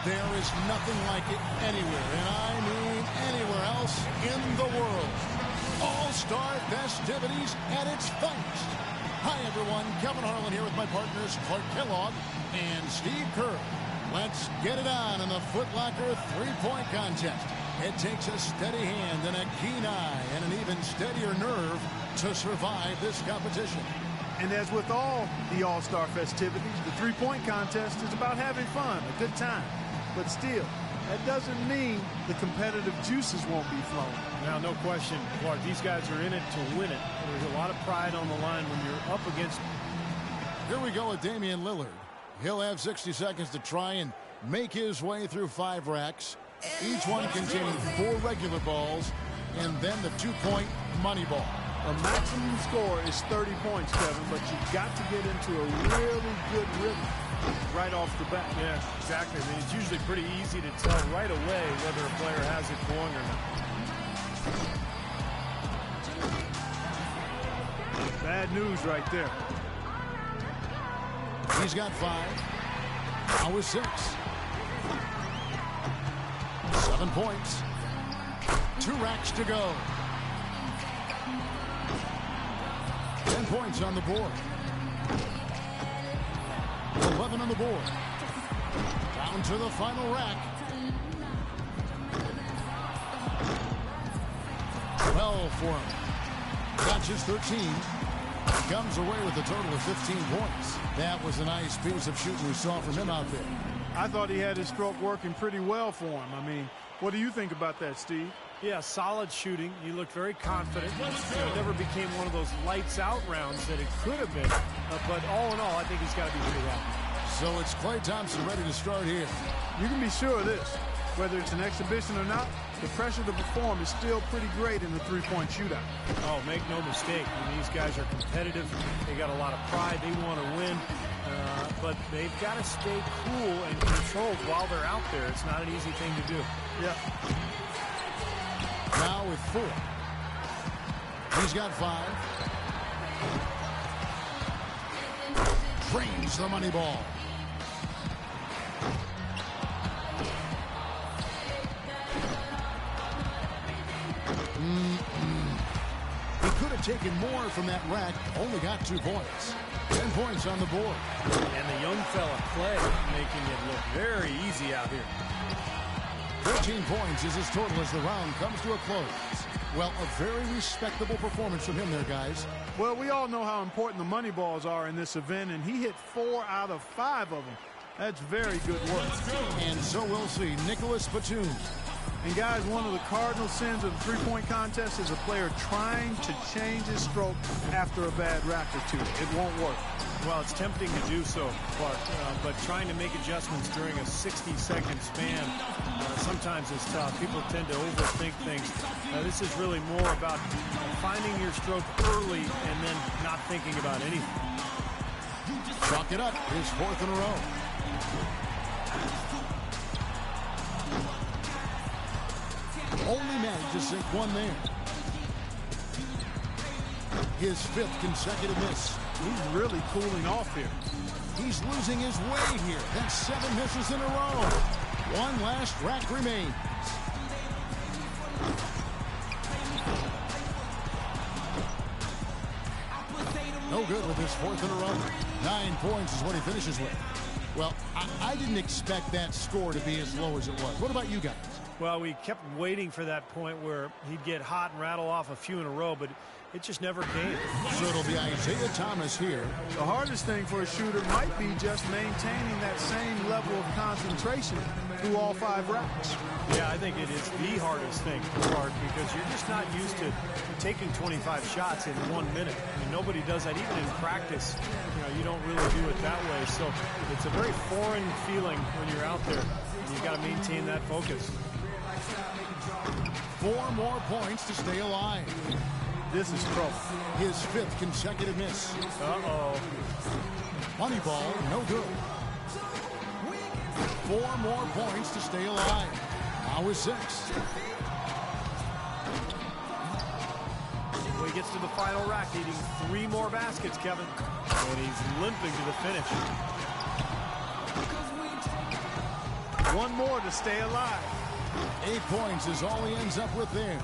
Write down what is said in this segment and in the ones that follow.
There is nothing like it anywhere, and I mean anywhere else in the world. All-Star festivities at its finest. Hi, everyone. Kevin Harlan here with my partners Clark Kellogg and Steve Kerr. Let's get it on in the Foot Locker three-point contest. It takes a steady hand and a keen eye and an even steadier nerve to survive this competition. And as with all the All-Star festivities, the three-point contest is about having fun, a good time. But still, that doesn't mean the competitive juices won't be flowing. Now, no question, Clark, these guys are in it to win it. There's a lot of pride on the line when you're up against. Here we go with Damian Lillard. He'll have 60 seconds to try and make his way through 5 racks, each one containing 4 regular balls, and then the 2-point money ball. A maximum score is 30 points, Kevin, but you've got to get into a really good rhythm right off the bat. Yeah, exactly. I mean, it's usually pretty easy to tell right away whether a player has it going or not. Bad news right there. He's got 5. Now with 6. 7 points. 2 racks to go. 10 points on the board. 11 on the board. Down to the final rack. 12 for him. Got just 13. He comes away with a total of 15 points. That was a nice piece of shooting we saw from him out there. I thought he had his stroke working pretty well for him. I mean, what do you think about that, Steve? Yeah, solid shooting. He looked very confident. It never became one of those lights-out rounds that it could have been. But all in all, I think he's got to be pretty happy. So it's Klay Thompson ready to start here. You can be sure of this. Whether it's an exhibition or not, the pressure to perform is still pretty great in the three-point shootout. Oh, make no mistake. I mean, these guys are competitive. They got a lot of pride. They want to win. But they've got to stay cool and controlled while they're out there. It's not an easy thing to do. Yeah. Now with 4. He's got 5. Drains the money ball. He could have taken more from that rack. Only got 2 points. 10 points on the board. And the young fella, Klay, making it look very easy out here. 13 points is his total as the round comes to a close. Well, a very respectable performance from him there, guys. Well, we all know how important the money balls are in this event, and he hit 4 out of 5 of them. That's very good work. And so we'll see Nicholas Batum. And, guys, one of the cardinal sins of the three-point contest is a player trying to change his stroke after a bad rack or 2. It won't work. Well, it's tempting to do so, Clark, but trying to make adjustments during a 60-second span sometimes is tough. People tend to overthink things. This is really more about finding your stroke early and then not thinking about anything. Chalk it up. His 4th in a row. Only managed to sink 1 there. His 5th consecutive miss. He's really cooling off here. He's losing his way here. That's 7 misses in a row. 1 last rack remains. No good with his 4th in a row. 9 points is what he finishes with. Well, I didn't expect that score to be as low as it was. What about you guys? Well, we kept waiting for that point where he'd get hot and rattle off a few in a row, but it just never came. So it'll be Isaiah Thomas here. The hardest thing for a shooter might be just maintaining that same level of concentration through all 5 racks. Yeah, I think it is the hardest thing, Clark, because you're just not used to taking 25 shots in 1 minute. I mean, nobody does that. Even in practice, you don't really do it that way. So it's a very foreign feeling when you're out there. You've got to maintain that focus. 4 more points to stay alive. This is trouble. His 5th consecutive miss. Uh-oh. Money ball, no good. 4 more points to stay alive. Now with 6. Well, he gets to the final rack, needing 3 more baskets, Kevin. And he's limping to the finish. One more to stay alive. 8 points is all he ends up with there.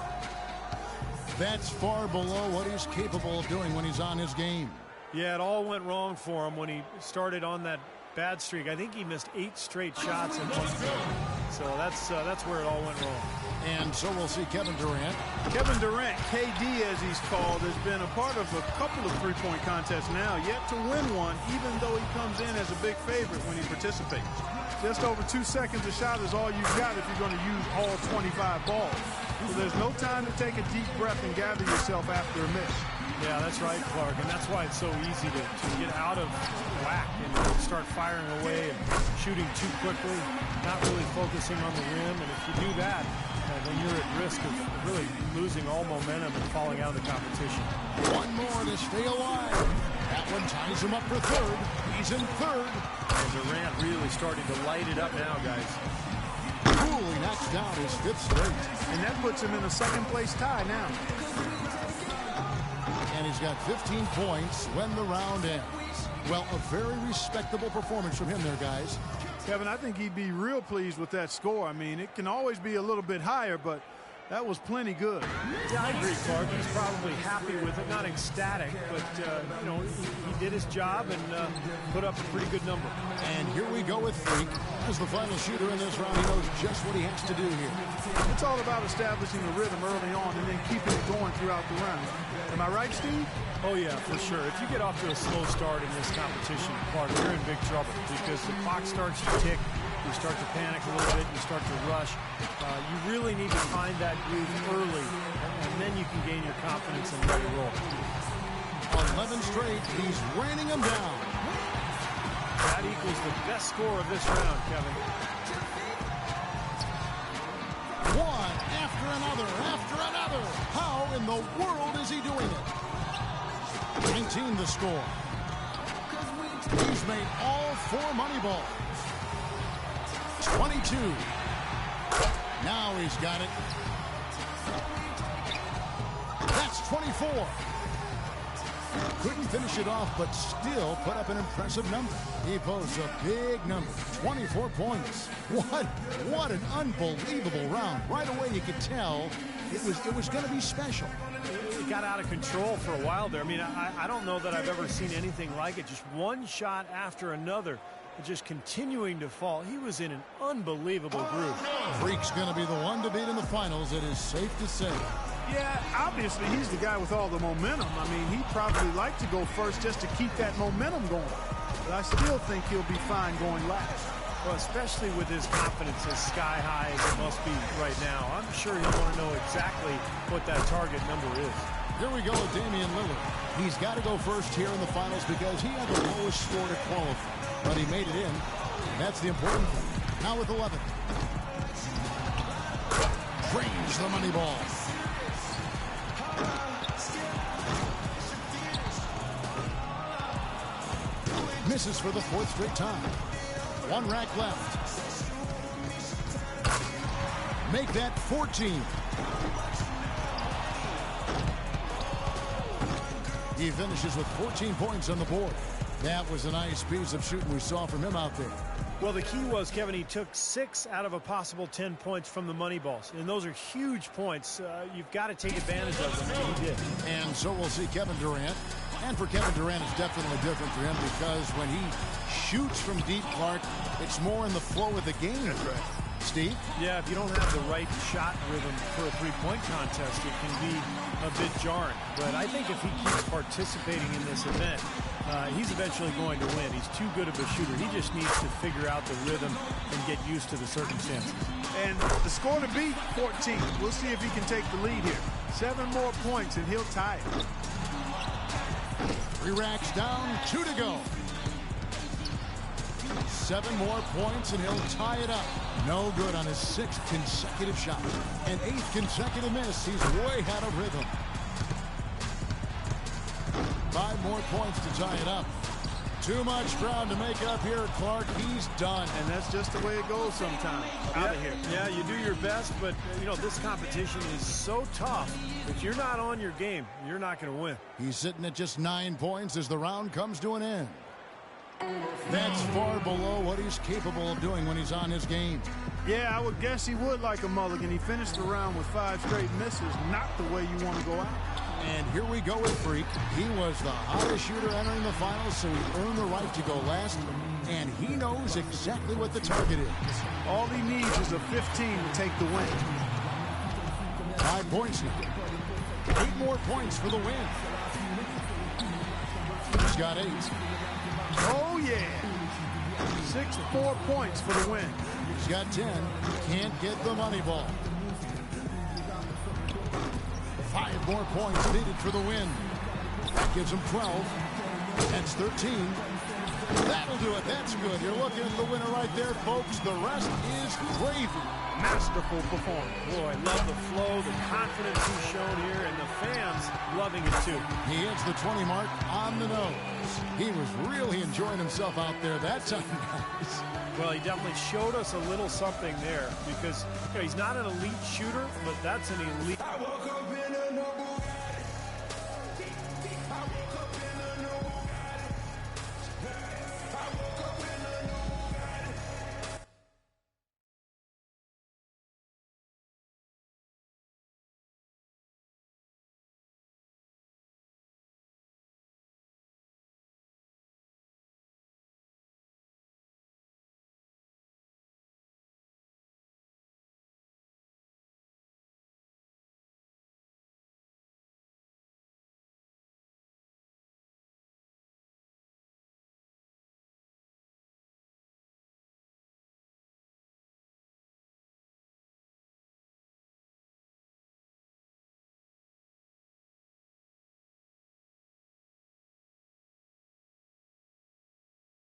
That's far below what he's capable of doing when he's on his game. Yeah, it all went wrong for him when he started on that bad streak. I think he missed 8 straight shots in one game. So that's where it all went wrong. And so we'll see Kevin Durant. Kevin Durant, KD as he's called, has been a part of a couple of three-point contests now, yet to win one, even though he comes in as a big favorite when he participates. Just over 2 seconds a shot is all you've got if you're going to use all 25 balls. So there's no time to take a deep breath and gather yourself after a miss. Yeah, that's right, Clark, and that's why it's so easy to get out of whack and start firing away and shooting too quickly, not really focusing on the rim, and if you do that, then you're at risk of really losing all momentum and falling out of the competition. One more to stay alive. That one ties him up for third. He's in third. And Durant really starting to light it up now, guys. Coolly knocks down his 5th straight. And that puts him in a second-place tie now. And he's got 15 points when the round ends. Well, a very respectable performance from him there, guys. Kevin, I think he'd be real pleased with that score. I mean, it can always be a little bit higher, but that was plenty good. Yeah, I agree, Clark. He's probably happy with it, not ecstatic, but, you know, he did his job and put up a pretty good number. And here we go with Freak. As the final shooter in this round, he knows just what he has to do here. It's all about establishing a rhythm early on and then keeping it going throughout the round. Am I right, Steve? Oh, yeah, for sure. If you get off to a slow start in this competition, Clark, you're in big trouble because the clock starts to tick. You start to panic a little bit. You start to rush. You really need to find that groove early, and then you can gain your confidence and let it roll. 11 straight. He's raining them down. That equals the best score of this round, Kevin. One after another, after another. How in the world is he doing it? 19 the score. He's made all 4 money balls. 22. Now he's got it. That's 24. Couldn't finish it off, but still put up an impressive number. He posts a big number, 24 points. What an unbelievable round. Right away you could tell it was going to be special. It got out of control for a while there. I mean, I don't know that I've ever seen anything like it. Just one shot after another, just continuing to fall. He was in an unbelievable groove. Freak's going to be the one to beat in the finals, it is safe to say. Yeah, obviously he's the guy with all the momentum. I mean, he'd probably like to go first just to keep that momentum going. But I still think he'll be fine going last. Well, especially with his confidence as sky high as it must be right now. I'm sure he'll want to know exactly what that target number is. Here we go with Damian Lillard. He's got to go first here in the finals because he had the lowest score to qualify. But he made it in. That's the important thing. Now with 11. Drains the money ball. Misses for the 4th straight time. 1 rack left. Make that 14. He finishes with 14 points on the board. That was a nice piece of shooting we saw from him out there. Well, the key was, Kevin, he took 6 out of a possible 10 points from the money balls. And those are huge points. You've got to take advantage of them, and he did. And so we'll see Kevin Durant. And for Kevin Durant, it's definitely different for him because when he shoots from deep, Clark, it's more in the flow of the game. That's right. Steve? Yeah, if you don't have the right shot rhythm for a three-point contest, it can be a bit jarring. But I think if he keeps participating in this event, he's eventually going to win. He's too good of a shooter. He just needs to figure out the rhythm and get used to the circumstances. And the score to beat, 14. We'll see if he can take the lead here. 7 more points and he'll tie it. 3 racks down, 2 to go. 7 more points and he'll tie it up. No good on his 6th consecutive shot. An 8th consecutive miss. He's way out of rhythm. 5 more points to tie it up. Too much ground to make up here, Clark. He's done. And that's just the way it goes sometimes. Out of here. Yeah, you do your best, but, you know, this competition is so tough. If you're not on your game, you're not going to win. He's sitting at just 9 points as the round comes to an end. That's far below what he's capable of doing when he's on his game. Yeah, I would guess he would like a mulligan. He finished the round with 5 straight misses, not the way you want to go out. And here we go with Freak. He was the hottest shooter entering the finals, so he earned the right to go last. And he knows exactly what the target is. All he needs is a 15 to take the win. 5 points now. 8 more points for the win. He's got 8. Oh, yeah. 6 more points for the win. He's got 10. Can't get the money ball. 5 more points needed for the win. That gives him 12. That's 13. That'll do it. That's good. You're looking at the winner right there, folks. The rest is gravy. Masterful performance. Boy, I love the flow, the confidence he's shown here, and the fans loving it too. He hits the 20 mark on the nose. He was really enjoying himself out there that time, guys. Well, he definitely showed us a little something there because he's not an elite shooter, but that's an elite. I woke up in